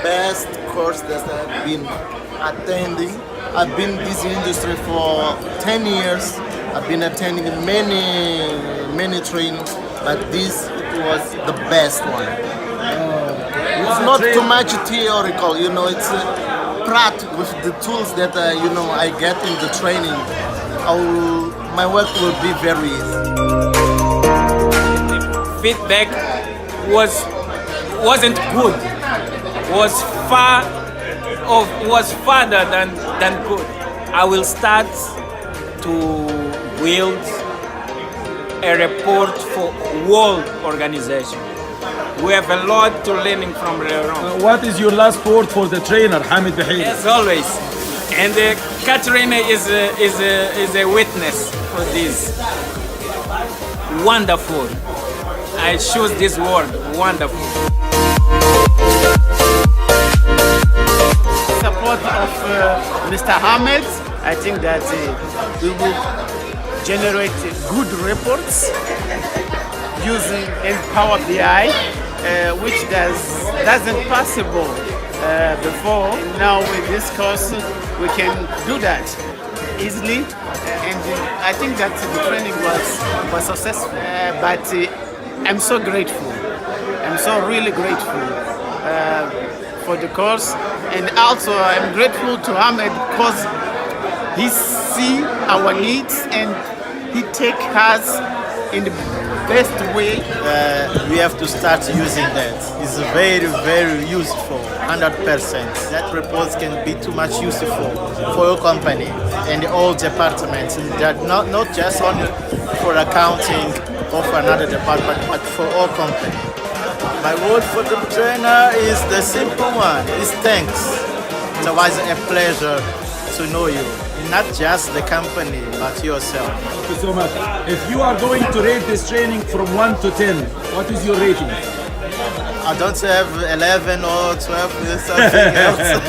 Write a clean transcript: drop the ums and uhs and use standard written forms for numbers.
best course that I've been attending. I've been in this industry for 10 years. I've been attending many trainings, but this was the best one. It's not too much theoretical, it's practical with the tools that I get in the training. My work will be very easy. Feedback wasn't good. Was farther than good. I will start to build a report for world organization. We have a lot to learning from LEORON. What is your last word for the trainer, Hamid Bahir? As always, and Katrina is a witness for this. Wonderful. I choose this word, wonderful. Support of Mr. Hamid, I think that we will generate good reports using Power BI, which doesn't possible before. Now with this course, we can do that easily, and I think that the training was successful. But I'm so grateful. I'm so really grateful for the course, and also I'm grateful to Hamid because he see our needs and he take us in the best way. We have to start using that. It's very, very useful, 100%. That report can be too much useful for your company and all departments. That not just only for accounting or for another department, but for all companies. My word for the trainer is the simple one. It's thanks. It's always a pleasure to know you. Not just the company, but yourself. Thank you so much. If you are going to rate this training from 1 to 10, what is your rating? I don't have 11 or 12, or something else.